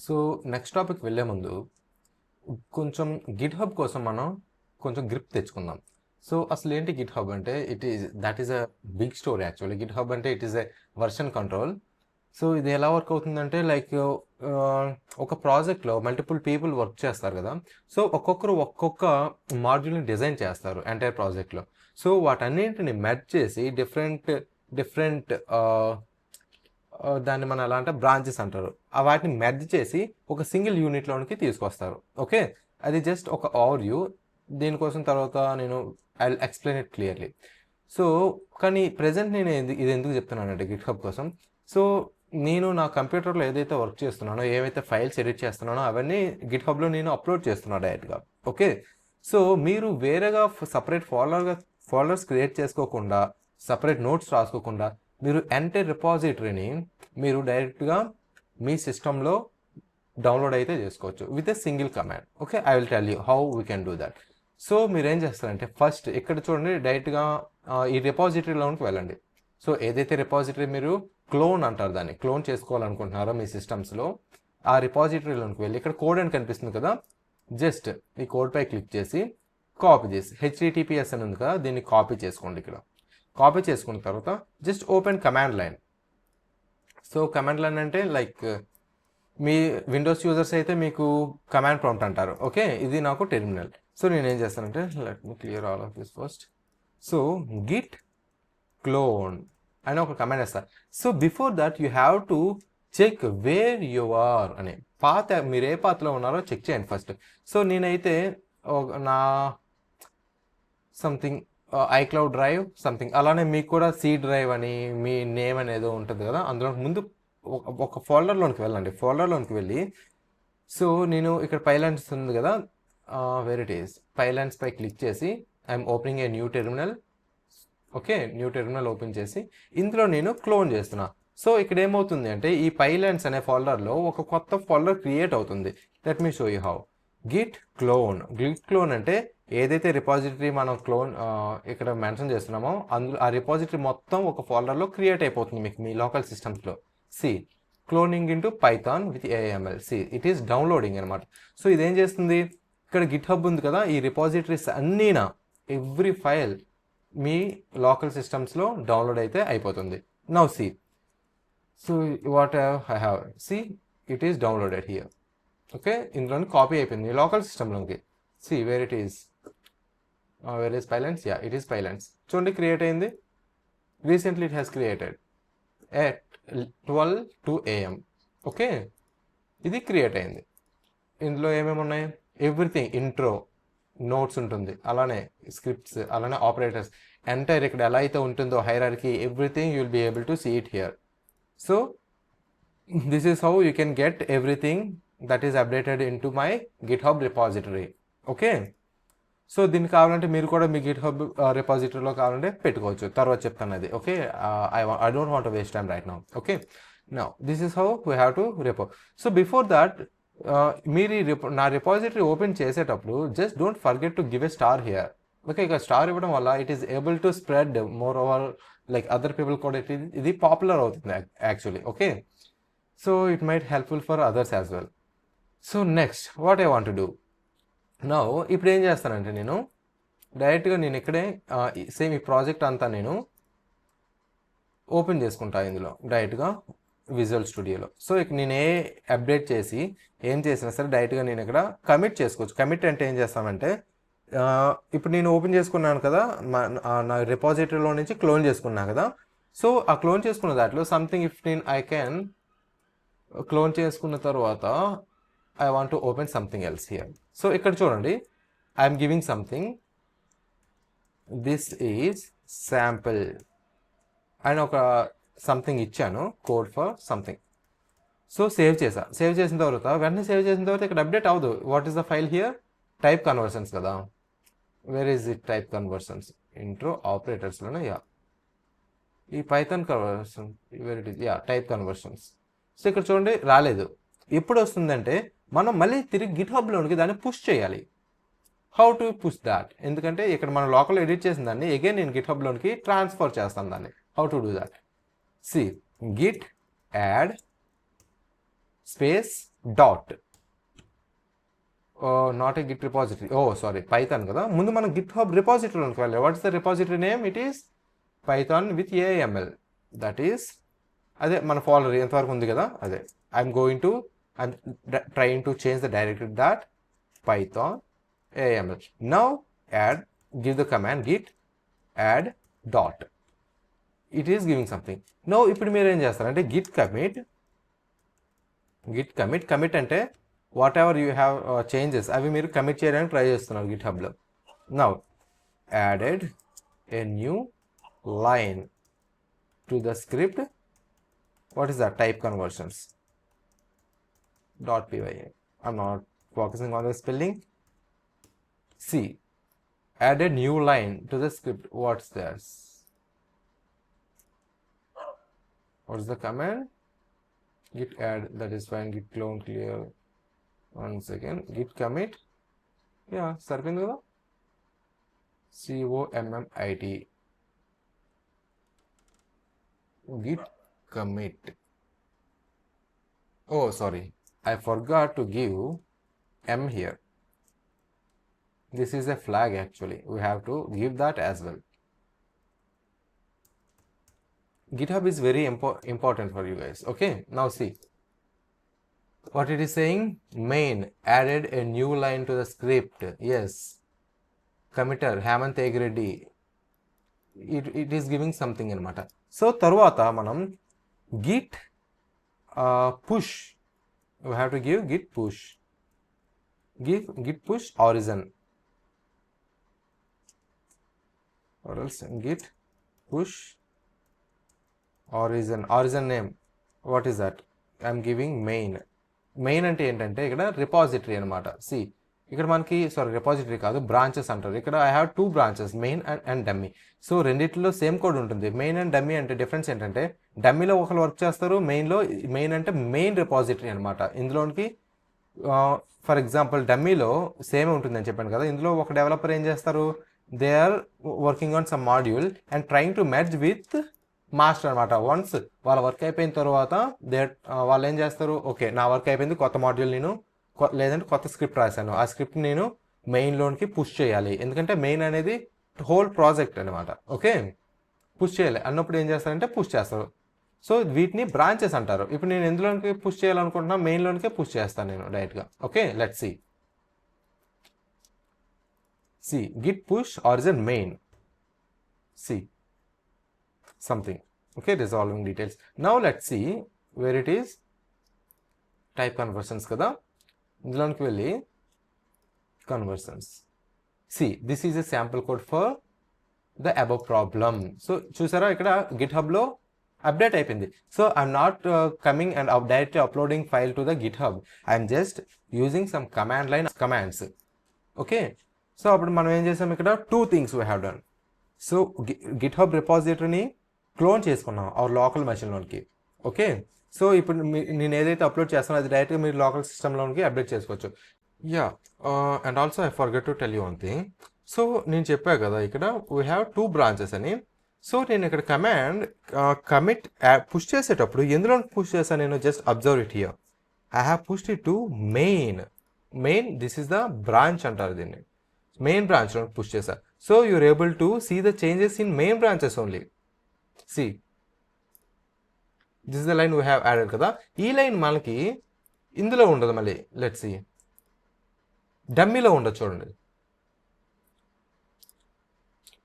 So next topic వెళ్ళే ముందు కొంచెం గిట్ హబ్ కోసం మనం కొంచెం గ్రిప్ తెచ్చుకుందాం. సో అసలు ఏంటి గిట్ హబ్ అంటే that is a big story actually. GitHub అంటే it is a version control. So ఇది ఎలా వర్క్ అవుతుందంటే లైక్ ఒక ప్రాజెక్ట్లో మల్టిపుల్ పీపుల్ వర్క్ చేస్తారు కదా. సో ఒక్కొక్కరు ఒక్కొక్క మాడ్యూల్ని డిజైన్ చేస్తారు ఎంటైర్ ప్రాజెక్ట్లో. సో వాటన్నింటిని మెర్జ్ చేసి డిఫరెంట్ డిఫరెంట్ దాన్ని మనం ఎలా అంటే బ్రాంచెస్ అంటారు. వాటిని మెర్జ్ చేసి ఒక సింగిల్ యూనిట్లోనికి తీసుకొస్తారు. ఓకే, అది జస్ట్ ఒక ఓవర్వ్యూ. దీనికోసం తర్వాత నేను I will explain it clearly. So కానీ ప్రజెంట్ నేను ఇది ఎందుకు చెప్తున్నానంటే గిట్ హబ్ కోసం. సో నేను నా కంప్యూటర్లో ఏదైతే వర్క్ చేస్తున్నానో, ఏవైతే ఫైల్స్ ఎడిట్ చేస్తున్నానో అవన్నీ గిట్ హబ్లో నేను అప్లోడ్ చేస్తున్నాను డైరెక్ట్గా. ఓకే, సో మీరు వేరేగా సపరేట్ ఫోల్డర్స్ క్రియేట్ చేసుకోకుండా, సపరేట్ నోట్స్ రాసుకోకుండా మీరు ఎంటైర్ రిపాజిటరీని మీరు డైరెక్ట్గా మీ సిస్టంలో డౌన్లోడ్ అయితే చేసుకోవచ్చు with a single command. Okay, I will tell you how we can do that. So మీరు ఏం చేస్తారంటే ఫస్ట్ ఇక్కడ చూడండి, డైరెక్ట్గా ఈ రిపాజిటరీలోకి వెళ్ళండి. సో ఏదైతే రిపాజిటరీ మీరు క్లోన్ అంటారు, దాన్ని క్లోన్ చేసుకోవాలనుకుంటున్నారో మీ సిస్టమ్స్లో, ఆ రిపాజిటరీలోకి వెళ్ళి ఇక్కడ కోడ్ అని కనిపిస్తుంది కదా, జస్ట్ ఈ కోడ్పై క్లిక్ చేసి కాపీ చేసి HTTPS అని ఉంది కదా, దీన్ని కాపీ చేసుకోండి. ఇక్కడ కాపీ చేసుకున్న తర్వాత just open command line. So command line అంటే లైక్ మీ విండోస్ యూజర్స్ అయితే మీకు కమాండ్ ప్రాంప్ట్ అంటారు. ఓకే, ఇది నాకు టెర్మినల్. సో నేను ఏం చేస్తానంటే let me clear all of this first. So git clone అని ఒక కమాండ్ వేస్తారు. So before that you have to check where you are అని, మీరు ఏ పాత్లో ఉన్నారో చెక్ చేయండి ఫస్ట్. సో నేనైతే నా సంథింగ్ iCloud డ్రైవ్ సంథింగ్, అలానే మీకు కూడా C డ్రైవ్ అని మీ నేమ్ అనేది ఉంటుంది కదా, అందులో ముందు ఒక ఫోల్డర్లోనికి వెళ్ళండి. ఫోల్డర్లోనికి వెళ్ళి సో నేను ఇక్కడ పైలాన్స్ ఉంది కదా, వేర్ ఇట్ ఈస్, పైలాన్స్ పై క్లిక్ చేసి I'm opening a new terminal. Okay, new terminal open చేసి ఇందులో నేను క్లోన్ చేస్తున్నా. సో ఇక్కడ ఏమవుతుంది అంటే ఈ పైలాన్స్ అనే ఫోల్డర్లో ఒక కొత్త ఫోల్డర్ క్రియేట్ అవుతుంది. Let me show you how. Git clone అంటే ఏదైతే రిపాజిటరీ మనం ఇక్కడ మెన్షన్ చేస్తున్నామో అందులో ఆ రిపాజిటరీ మొత్తం ఒక ఫోల్డర్లో క్రియేట్ అయిపోతుంది మీకు మీ లోకల్ సిస్టమ్స్లో. See cloning into Python with AML. See it is downloading అనమాట. సో ఇదేం చేస్తుంది, ఇక్కడ గిట్ హబ్ ఉంది కదా, ఈ రిపాజిటరీస్ అన్నీనా ఎవ్రీ ఫైల్ మీ లోకల్ సిస్టమ్స్లో డౌన్లోడ్ అయితే అయిపోతుంది. Now see, so what I have, see it is downloaded here. Okay, ఇందులోని కాపీ అయిపోయింది లోకల్ సిస్టంలోకి. See where it is, where is Pylance, yeah it is Pylance. చూడండి క్రియేట్ అయింది. Recently it has created at 12 AM. Okay, ఇది create అయింది. ఇందులో ఏమేమి ఉన్నాయి, ఎవ్రీథింగ్, ఇంట్రో, నోట్స్ ఉంటుంది, అలానే స్క్రిప్ట్స్, అలానే ఆపరేటర్స్, ఎంటైర్ ఇక్కడ ఎలా అయితే ఉంటుందో hierarchy, everything you will be able to see it here. So this is how you can get everything that is updated in to my GitHub repository. Okay, so దీనికి కావాలంటే మీరు కూడా మీ Git hub రిపాజిటరీలో కావాలంటే పెట్టుకోవచ్చు, తర్వాత చెప్తాను అది. Okay, I don't want waste time right now. Okay, now this is how we have to repo. So before that మీరు నా రిపాజిటరీ ఓపెన్ చేసేటప్పుడు just don't forget to give a star here. Okay, ఇక star ఇవ్వడం వల్ల it is able to spread more over, like other people కూడా ఇది popular అవుతుంది actually. Okay, so it might helpful for others as well. So next what I want to do now, ఇప్పుడు ఏం చేస్తానంటే నేను డైరెక్ట్గా నేను ఇక్కడే సేమ్ ఈ ప్రాజెక్ట్ అంతా నేను ఓపెన్ చేసుకుంటా ఇందులో డైరెక్ట్గా విజువల్ స్టూడియోలో. సో ఇక నేను అప్డేట్ చేసి ఏం చేసినా సరే డైరెక్ట్గా నేను ఇక్కడ కమిట్ చేసుకోవచ్చు. కమిట్ అంటే ఏం చేస్తామంటే ఇప్పుడు నేను ఓపెన్ చేసుకున్నాను కదా, నా రిపాజిటరీలో నుంచి క్లోన్ చేసుకున్నాను కదా. సో ఆ క్లోన్ చేసుకున్న దాంట్లో something if I can clone చేసుకున్న తర్వాత I want to open something else here. So ఇక్కడ చూడండి, I am giving something. This is sample అని ఒక సంథింగ్ ఇచ్చాను, code for something. So save చేసిన తర్వాత వెంటనే సేవ్ చేసిన తర్వాత ఇక్కడ అప్డేట్ అవ్వదు. What is the file here, type conversions కదా. Where is it, type conversions, intro ఆపరేటర్స్లోనే, యా ఈ Python conversion, where it is, yeah type conversions. So ఇక్కడ చూడండి రాలేదు. ఎప్పుడు వస్తుందంటే మనం మళ్ళీ తిరిగి గిట్ హబ్లోనికి దాన్ని పుష్ చేయాలి. హౌ టు పుష్ దాట్, ఎందుకంటే ఇక్కడ మనం లోకల్ ఎడిట్ చేసిన దాన్ని అగైన్ నేను గిట్ హబ్లోనికి ట్రాన్స్ఫర్ చేస్తాను దాన్ని. How to do that, see git add space dot not a git repository, sorry Python కదా, ముందు మనం గిట్ హబ్ రిపాజిటరీలోకి వెళ్ళాలి. What is the repository name? It is Python with AML. That is అదే మన ఫాలోవర్ ఎంతవరకు ఉంది కదా అదే. I'm trying to change the directory dot Python AML. Now give the command git add dot. It is giving something. Now ఇప్పుడు మీరు ఏం చేస్తారంటే git commit అంటే whatever you have changes అవి మీరు కమిట్ చేయడానికి ట్రై చేస్తున్నారు గిట్హబ్లో. Now added a new line to the script. What is that? Type conversions .py. I'm not focusing on the spelling. See, add a new line to the script. What's this? What's the command? Git add, that is fine. Git clone clear. One second. Git commit. Yeah, sarpindu kada. COMMIT. Git commit. Oh, sorry. I forgot to give M here. This is a flag actually. We have to give that as well. GitHub is very important for you guys. Okay, now see what it is saying. Main added a new line to the script. Yes, committer Hemant Egreddy. It is giving something anamata. So tarvata manam git push. We have to give git push. Give git push origin. Or else git push origin name. What is that? I am giving main అంటే ఏంటంటే ఇక్కడ repository అనమాట. C ఇక్కడ మనకి repository కాదు, branches అంటారు. ఇక్కడ I have 2 branches, main and dummy. So రెండిట్లో సేమ్ కోడ్ ఉంటుంది. మెయిన్ అండ్ డమ్మీ అంటే డిఫరెన్స్ ఏంటంటే డమ్మీలో ఒకరు వర్క్ చేస్తారు, మెయిన్ అంటే మెయిన్ రిపాజిటరీ అనమాట. ఇందులోనికి ఫర్ ఎగ్జాంపుల్ డమ్మీలో సేమ్ ఉంటుందని చెప్పాను కదా, ఇందులో ఒక డెవలపర్ ఏం చేస్తారు, they are working on some module and trying to merge with master అనమాట. వన్స్ వాళ్ళ వర్క్ అయిపోయిన తర్వాత వాళ్ళు ఏం చేస్తారు, ఓకే నా వర్క్ అయిపోయింది, కొత్త మాడ్యూల్ నేను లేదంటే కొత్త స్క్రిప్ట్ రాశాను, ఆ స్క్రిప్ట్ నేను మెయిన్లోనికి పుష్ చేయాలి. ఎందుకంటే మెయిన్ అనేది హోల్ ప్రాజెక్ట్ అనమాట. ఓకే, పుష్ చేయాలి అన్నప్పుడు ఏం చేస్తారంటే పుష్ చేస్తారు. సో వీటిని బ్రాంచెస్ అంటారు. ఇప్పుడు నేను ఎందులోనికి పుష్ చేయాలనుకుంటున్నా, మెయిన్లోనికే పుష్ చేస్తాను నేను డైరెక్ట్గా. Okay, let's see git push origin main. See something. Okay, resolving details. Now let's see where it is. Type conversions kada. ఇందులోనికి వెళ్ళి conversions. See, this is a sample code for the above problem. So చూసారా ఇక్కడ GitHub లో update అయిపోయింది. So I'm not coming and directly uploading file to the GitHub. I'm just using some command line commands. Okay, so అప్పుడు మనం ఏం చేసాం, ఇక్కడ 2 things we have done. So GitHub రిపాజిటరీని క్లోన్ చేసుకున్నాం అవర్ లోకల్ మెషిన్లోనికి. ఓకే, సో ఇప్పుడు నేను ఏదైతే అప్లోడ్ చేస్తానో అది డైరెక్ట్గా మీరు లోకల్ సిస్టంలోనికి అప్డేట్ చేసుకోవచ్చు. Yeah, and also I forget to tell you one thing. So నేను చెప్పా కదా ఇక్కడ వీ హ్యావ్ 2 బ్రాంచెస్ అని. సో నేను ఇక్కడ కమాండ్ కమిట్ పుష్ చేసేటప్పుడు ఎందులో పుష్ చేశాను నేను, just observe it here. I have pushed it to main. This is the branch అంటారు దీన్ని, మెయిన్ బ్రాంచ్లో పుష్ చేశా. So you're able to see the changes in main branches only. See this is the line we have added కదా. ఈ line మనకి ఇందులో ఉండదు. మళ్ళీ లెట్స్ సి, డమ్మీలో ఉండదు చూడండి.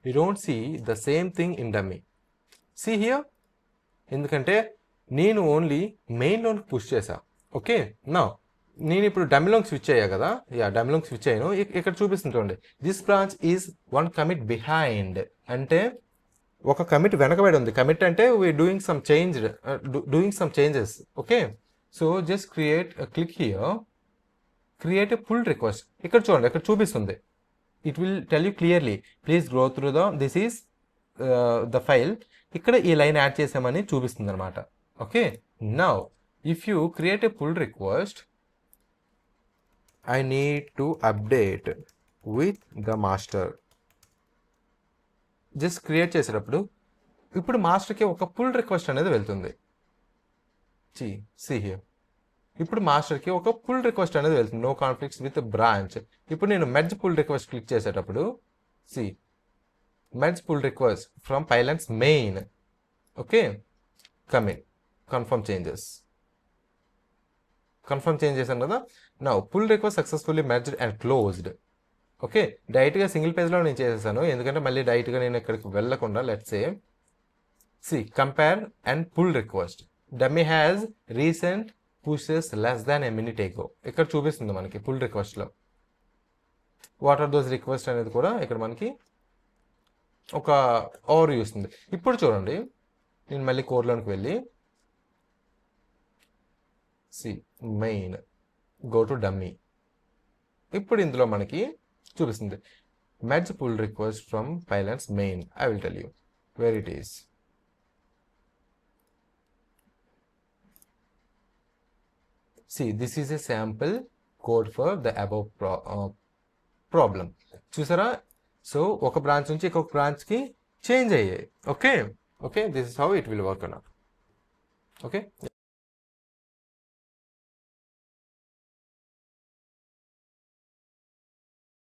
You don't see the same thing in dummy. See here, ఎందుకంటే నేను ఓన్లీ మెయిన్లోకి పుష్ చేశా. ఓకే, నా నేను ఇప్పుడు డమ్మీలోకి స్విచ్ అయ్యా కదా. యా, డమ్మీలోకి స్విచ్ అయ్యాను. ఇక్కడ చూపిస్తుంది చూడండి, this branch is 1 commit behind. అంటే ఒక కమిట్ వెనకబడి ఉంది. కమిట్ అంటే we doing some changes. Okay, so just click here, create a pull request. ఇక్కడ చూడండి, ఇక్కడ చూపిస్తుంది. It will tell you clearly, please go through this is the file. ఇక్కడ ఈ లైన్ యాడ్ చేసామని చూపిస్తుంది అనమాట. Okay, now if you create a pull request, I need to update with the master. Just create చేసేటప్పుడు ఇప్పుడు మాస్టర్కి ఒక pull request అనేది వెళ్తుంది. సి హియర్, ఇప్పుడు మాస్టర్కి ఒక పుల్ రిక్వెస్ట్ అనేది వెళ్తుంది, నో కాన్ఫ్లిక్ట్స్ విత్ బ్రాంచ్. ఇప్పుడు నేను మెర్జ్ పుల్ రిక్వెస్ట్ క్లిక్ చేసేటప్పుడు see merge pull request from pylons main. Okay, coming confirm changes చేశాను కదా. నా pull request successfully merged and closed. Okay, డైరెక్ట్గా సింగిల్ పేజ్లో నేను చేసేసాను, ఎందుకంటే మళ్ళీ డైరెక్ట్గా నేను ఇక్కడికి వెళ్ళకుండా let's say see compare and pull request dummy has recent pushes less than a minute ago. ఇక్కడ చూపిస్తుంది మనకి పుల్ రిక్వెస్ట్లో వాట్ ఆర్ దోస్ రిక్వెస్ట్ అనేది కూడా ఇక్కడ మనకి ఒక ఓవర్ చూస్తుంది. ఇప్పుడు చూడండి, నేను మళ్ళీ కోడ్లోనికి వెళ్ళి see main go to dummy. ఇప్పుడు ఇందులో మనకి చూపిస్తుంది merge pull request from pylons main. I will tell you where it is. See, this is a sample code for the above problem. చూసారా? సో ఒక బ్రాంచ్ నుంచి ఇంకొక బ్రాంచ్కి చేంజ్ అయ్యాయి. Okay, this is how it will work అన్నట్టు. Okay.